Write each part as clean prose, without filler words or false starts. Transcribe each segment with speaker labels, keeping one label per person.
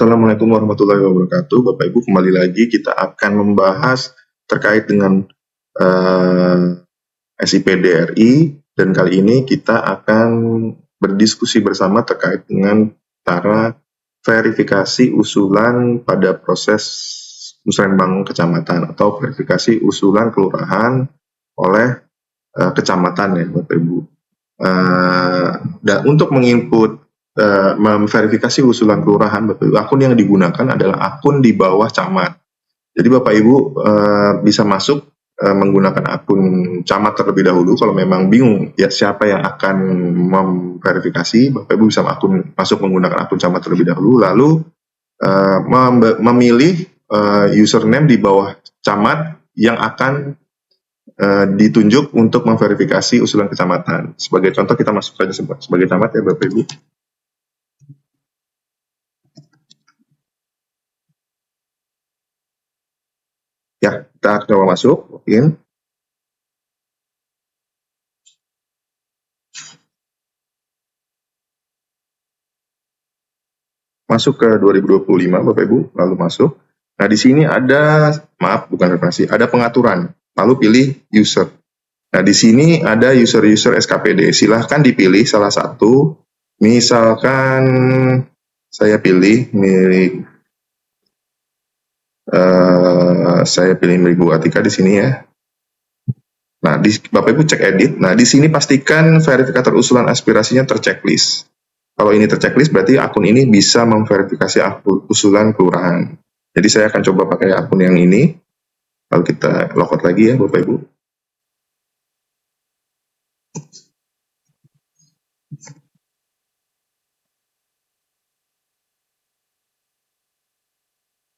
Speaker 1: Assalamualaikum warahmatullahi wabarakatuh. Bapak Ibu, kembali lagi kita akan membahas terkait dengan SIP DRI, dan kali ini kita akan berdiskusi bersama terkait dengan cara verifikasi usulan pada proses musrenbang kecamatan atau verifikasi usulan kelurahan oleh kecamatan ya Bapak Ibu. Dan untuk menginput memverifikasi usulan kelurahan, Bapak Ibu, akun yang digunakan adalah akun di bawah camat. Jadi Bapak Ibu bisa masuk menggunakan akun camat terlebih dahulu. Kalau memang bingung ya siapa yang akan memverifikasi, Bapak Ibu bisa masuk menggunakan akun camat terlebih dahulu, lalu memilih username di bawah camat yang akan ditunjuk untuk memverifikasi usulan kecamatan. Sebagai contoh kita masuk saja sebagai camat ya Bapak Ibu. Ya, kita coba masuk, login. Masuk ke 2025 Bapak Ibu, lalu masuk. Nah, di sini ada, bukan referensi, ada pengaturan. Lalu pilih user. Nah, di sini ada user SKPD. Silahkan dipilih salah satu. Misalkan saya pilih milik Bu Atika di sini ya. Nah, Bapak Ibu cek edit. Nah, di sini pastikan verifikator usulan aspirasinya terchecklist. Kalau ini terchecklist berarti akun ini bisa memverifikasi usulan kelurahan. Jadi saya akan coba pakai akun yang ini. Lalu kita logout lagi ya Bapak Ibu.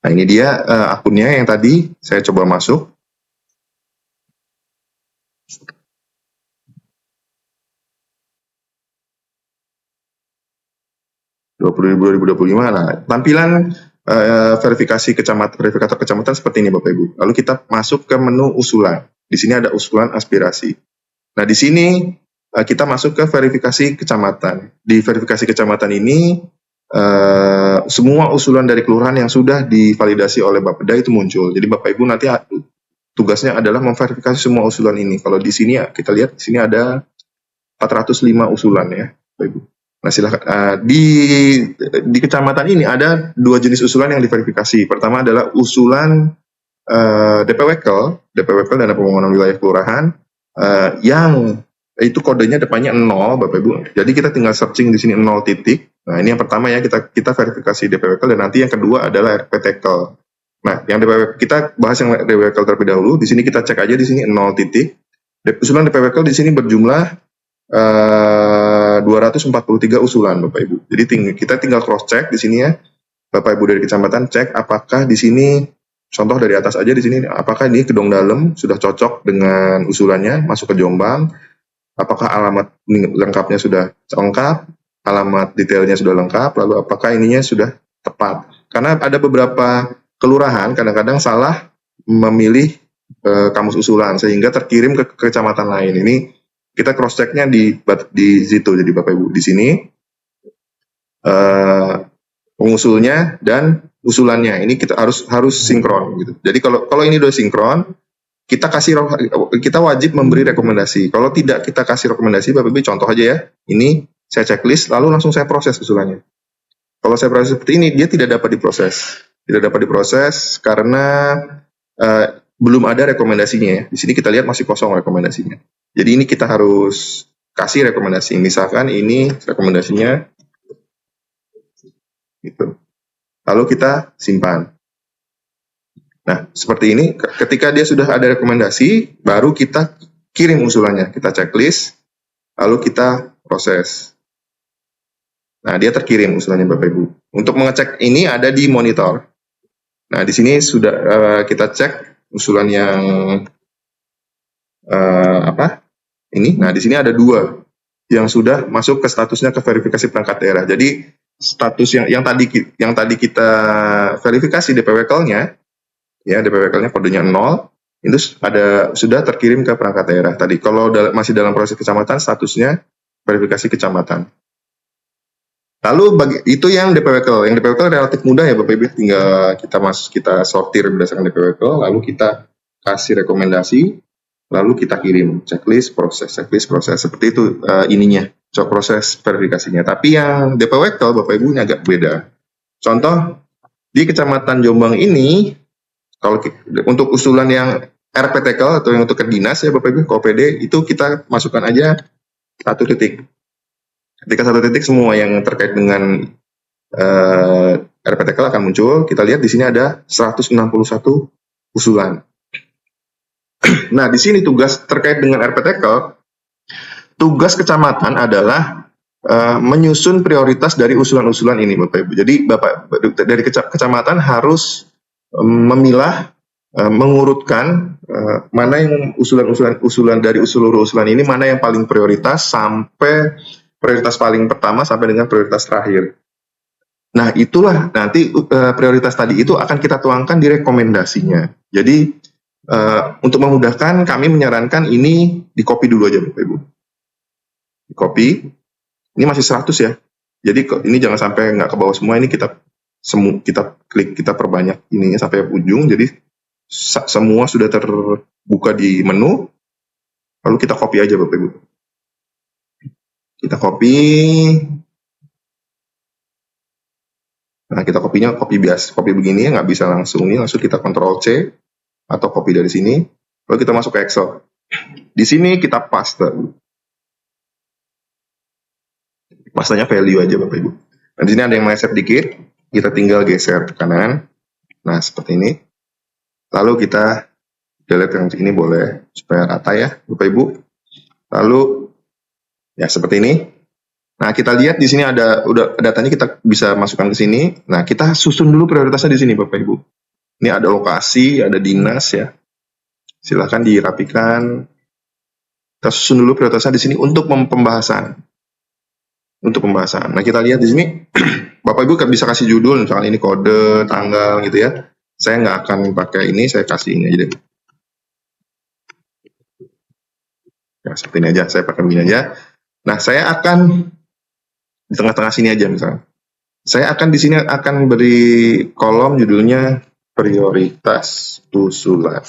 Speaker 1: Nah, ini dia akunnya yang tadi saya coba masuk. Nah, tampilan verifikasi verifikator kecamatan seperti ini Bapak Ibu. Lalu kita masuk ke menu usulan. Di sini ada usulan aspirasi. Nah, di sini kita masuk ke verifikasi kecamatan. Di verifikasi kecamatan ini semua usulan dari kelurahan yang sudah divalidasi oleh Bapeda itu muncul. Jadi Bapak Ibu nanti tugasnya adalah memverifikasi semua usulan ini. Kalau di sini kita lihat di sini ada 405 usulan ya Bapak Ibu. Nah, silakan di kecamatan ini ada dua jenis usulan yang diverifikasi. Pertama adalah usulan DPWKL dana pembangunan wilayah kelurahan yang itu kodenya depannya 0 Bapak Ibu. Jadi kita tinggal searching di sini 0 titik. Nah, ini yang pertama ya kita verifikasi DPWKL, dan nanti yang kedua adalah RPTKL. Nah, yang kita bahas yang DPWKL terlebih dahulu. Di sini kita cek aja di sini 0 titik. Usulan DPWKL di sini berjumlah 243 usulan Bapak Ibu. Jadi kita tinggal cross check di sini ya. Bapak Ibu dari kecamatan cek apakah di sini, contoh dari atas aja di sini, apakah ini Kedong Dalem sudah cocok dengan usulannya masuk ke Jombang, apakah alamat lengkapnya sudah lengkap, alamat detailnya sudah lengkap, lalu apakah ininya sudah tepat. Karena ada beberapa kelurahan kadang-kadang salah memilih kamus usulan sehingga terkirim ke kecamatan lain. Ini kita cross checknya di situ. Jadi Bapak Ibu di sini pengusulnya dan usulannya ini kita harus sinkron gitu. Jadi kalau ini udah sinkron, kita wajib memberi rekomendasi. Kalau tidak kita kasih rekomendasi, Bapak Ibu contoh aja ya. Ini saya checklist lalu langsung saya proses usulannya. Kalau saya proses seperti ini, dia tidak dapat diproses. Tidak dapat diproses karena belum ada rekomendasinya ya. Di sini kita lihat masih kosong rekomendasinya. Jadi ini kita harus kasih rekomendasi. Misalkan ini rekomendasinya gitu. Lalu kita simpan. Nah, seperti ini. Ketika dia sudah ada rekomendasi, baru kita kirim usulannya. Kita checklist, lalu kita proses. Nah, dia terkirim usulannya Bapak Ibu. Untuk mengecek ini ada di monitor. Nah, di sini sudah kita cek usulan yang ini. Nah, di sini ada 2 yang sudah masuk ke statusnya ke verifikasi perangkat daerah. Jadi status yang tadi kita verifikasi DPWKL-nya ya, DPWKL-nya kodenya 0 itu sudah terkirim ke perangkat daerah tadi. Kalau masih dalam proses kecamatan, statusnya verifikasi kecamatan. Lalu itu yang DP Wekel. Yang DP Wekel relatif mudah ya Bapak Ibu. Tinggal kita sortir berdasarkan DP Wekel, lalu kita kasih rekomendasi, lalu kita kirim checklist proses seperti itu ininya proses verifikasinya. Tapi yang DP Wekel Bapak Ibu ini agak beda. Contoh di Kecamatan Jombang ini, kalau untuk usulan yang RPTK atau yang untuk ke dinas ya Bapak Ibu, ke OPD itu kita masukkan aja 1 titik. Ketika 1 titik semua yang terkait dengan RPTK akan muncul. Kita lihat di sini ada 161 usulan. Nah, di sini tugas terkait dengan RPTK, tugas kecamatan adalah menyusun prioritas dari usulan-usulan ini, Bapak Ibu. Jadi dari kecamatan harus memilah, mengurutkan mana yang usulan dari seluruh usulan ini mana yang paling prioritas sampai prioritas paling pertama sampai dengan prioritas terakhir. Nah, itulah nanti prioritas tadi itu akan kita tuangkan di rekomendasinya. Jadi untuk memudahkan kami menyarankan ini di copy dulu aja Bapak Ibu. Di copy. Ini masih 100 ya. Jadi ini jangan sampai nggak ke bawah semua, ini kita klik, kita perbanyak ininya sampai ujung. Jadi semua sudah terbuka di menu. Lalu kita copy aja Bapak Ibu. Kita copy. Nah, kita copy-nya copy biasa, copy begini nggak bisa langsung ini, langsung kita Ctrl C atau copy dari sini, lalu kita masuk ke Excel. Di sini kita paste. Pastanya value aja Bapak Ibu. Nah, di sini ada yang meleset dikit, kita tinggal geser ke kanan. Nah, seperti ini. Lalu kita delete yang ini boleh supaya rata ya Bapak Ibu. Lalu ya seperti ini. Nah, kita lihat di sini ada udah datanya, kita bisa masukkan ke sini. Nah, kita susun dulu prioritasnya di sini Bapak Ibu. Ini ada lokasi, ada dinas ya. Silahkan dirapikan. Kita susun dulu prioritasnya di sini untuk pembahasan. Nah, kita lihat di sini Bapak Ibu bisa kasih judul, misalnya ini kode, tanggal gitu ya. Saya nggak akan pakai ini, saya kasih ini aja deh. Ya, seperti ini aja, saya pakai begini aja. Nah, saya akan di tengah-tengah sini aja misalnya. Saya akan di sini akan beri kolom judulnya prioritas usulan.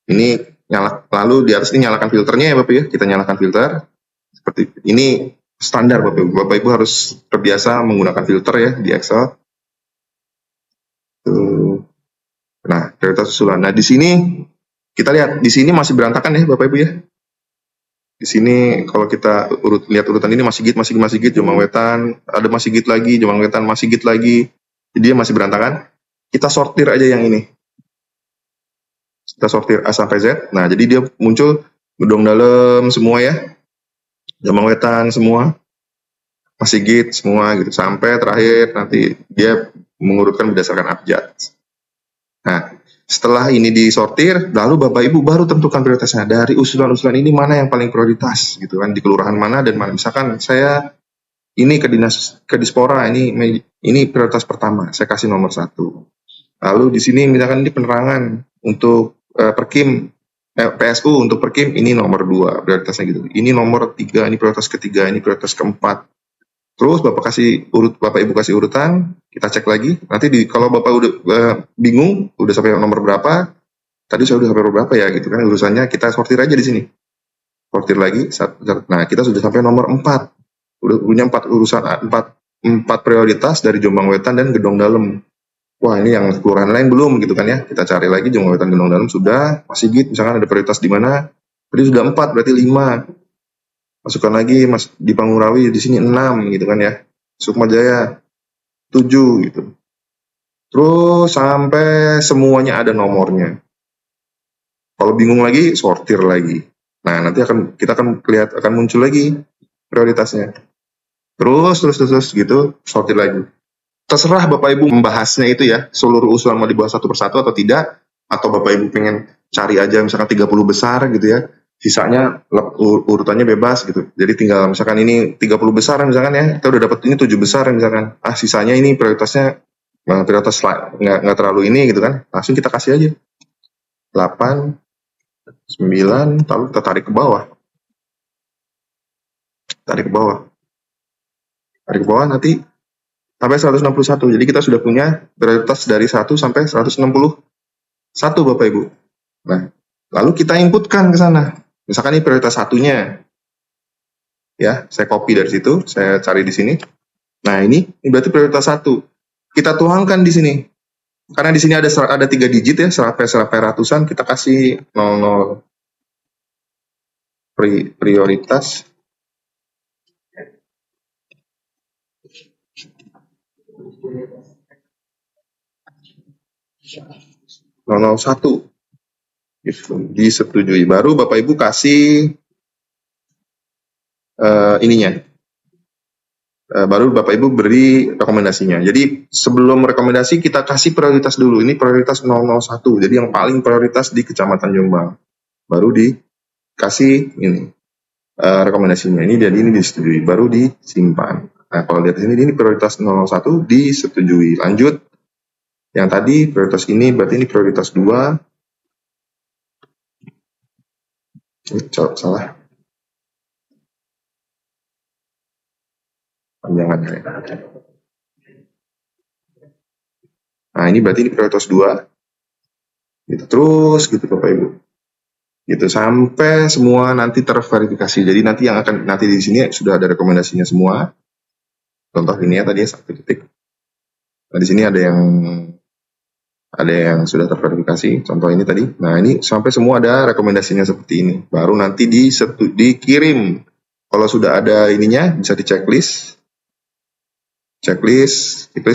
Speaker 1: Ini lalu di atas ini nyalakan filternya ya Bapak ya. Kita nyalakan filter. Seperti ini standar Bapak Ibu. Bapak Ibu harus terbiasa menggunakan filter ya di Excel. Nah, prioritas usulan. Nah, di sini kita lihat di sini masih berantakan ya Bapak Ibu ya. Di sini kalau kita lihat urutan ini masih git, Jombang Wetan, ada masih git lagi, Jombang Wetan masih git lagi. Jadi dia masih berantakan. Kita sortir aja yang ini. Kita sortir A sampai Z. Nah, jadi dia muncul Gedong Dalam semua ya. Jombang Wetan semua. Masih git semua gitu. Sampai terakhir nanti dia mengurutkan berdasarkan abjad. Nah, setelah ini disortir, lalu Bapak Ibu baru tentukan prioritasnya. Dari usulan-usulan ini mana yang paling prioritas gitu kan, di kelurahan mana dan mana. Misalkan saya ini ke Dispora, ini prioritas pertama, saya kasih nomor 1. Lalu di sini misalkan ini penerangan untuk Perkim, PSU untuk Perkim ini nomor 2 prioritasnya gitu. Ini nomor 3, ini prioritas ketiga, ini prioritas keempat. Terus Bapak Ibu kasih urutan, kita cek lagi. Nanti kalau Bapak udah bingung, udah sampai nomor berapa, tadi saya udah sampai nomor berapa ya gitu kan urusannya, kita sortir aja di sini. Sortir lagi. Nah, kita sudah sampai nomor 4. Udah punya 4 urusan, 4 prioritas dari Jombang Wetan dan Gedong Dalam. Wah, ini yang kelurahan lain belum gitu kan ya. Kita cari lagi Jombang Wetan, Gedong Dalam sudah, masih gitu. Misalkan ada prioritas di mana? Tadi sudah 4, berarti 5. Masukkan lagi di Pangurawi di sini 6 gitu kan ya. Sukma Jaya 7 gitu. Terus sampai semuanya ada nomornya. Kalau bingung lagi sortir lagi. Nah, nanti kita akan muncul lagi prioritasnya. Terus gitu sortir lagi. Terserah Bapak Ibu membahasnya itu ya, seluruh usulan mau dibahas satu persatu atau tidak, atau Bapak Ibu pengen cari aja misalkan 30 besar gitu ya. Sisanya urutannya bebas gitu. Jadi tinggal misalkan ini 30 besar misalkan ya, kita udah dapat ini 7 besar misalkan. Sisanya ini prioritasnya prioritas nggak terlalu ini gitu kan. Langsung kita kasih aja 8, 9, lalu kita tarik ke bawah. Tarik ke bawah nanti sampai 161. Jadi kita sudah punya prioritas dari 1 sampai 161 Bapak Ibu. Nah, lalu kita inputkan ke sana. Misalkan ini prioritas satunya. Ya, saya copy dari situ, saya cari di sini. Nah, ini berarti prioritas 1. Kita tuangkan di sini. Karena di sini ada 3 digit ya, sampai ratusan, kita kasih 00 prioritas 001 disetujui. Baru Bapak Ibu kasih ininya. Baru Bapak Ibu beri rekomendasinya. Jadi sebelum rekomendasi kita kasih prioritas dulu. Ini prioritas 001. Jadi yang paling prioritas di Kecamatan Jombang. Baru dikasih ini rekomendasinya. Ini jadi ini disetujui. Baru disimpan. Nah, kalau lihat di sini ini prioritas 001 disetujui. Lanjut. Yang tadi prioritas ini berarti ini prioritas 2. Salah. Panjangannya. Nah, ini berarti ini prioritas 2. Gitu terus gitu Bapak Ibu. Gitu sampai semua nanti terverifikasi. Jadi nanti yang akan nanti di sini sudah ada rekomendasinya semua. Contoh ini ya tadi ya 1 titik. Nah, di sini ada yang sudah terverifikasi. Contoh ini tadi. Nah, ini sampai semua ada rekomendasinya seperti ini. Baru nanti dikirim. Kalau sudah ada ininya bisa di checklist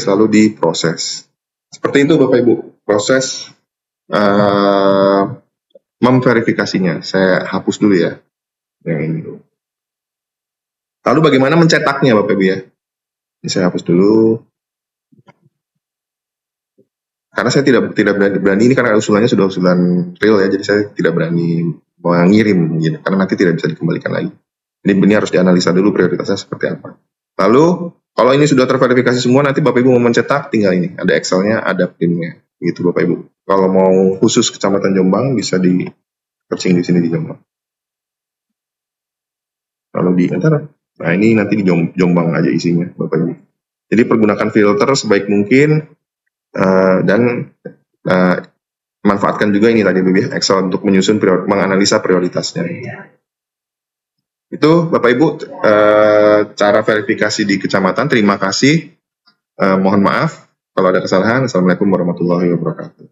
Speaker 1: lalu diproses. Seperti itu Bapak Ibu proses memverifikasinya. Saya hapus dulu ya yang ini dulu. Lalu bagaimana mencetaknya Bapak Ibu ya? Ini saya hapus dulu. Karena saya tidak berani ini karena usulannya sudah usulan real ya, jadi saya tidak berani mengirim gitu, karena nanti tidak bisa dikembalikan lagi. Jadi ini harus dianalisa dulu prioritasnya seperti apa. Lalu kalau ini sudah terverifikasi semua, nanti Bapak Ibu mau mencetak, tinggal ini ada Excel-nya, ada print-nya, gitu Bapak Ibu. Kalau mau khusus Kecamatan Jombang bisa di searching di sini di Jombang. Lalu di antara, nah ini nanti di Jombang aja isinya Bapak Ibu. Jadi pergunakan filter sebaik mungkin dan manfaatkan juga ini tadi Bapak Excel untuk menyusun menganalisa prioritasnya. Itu Bapak Ibu cara verifikasi di kecamatan. Terima kasih. Mohon maaf kalau ada kesalahan. Assalamualaikum warahmatullahi wabarakatuh.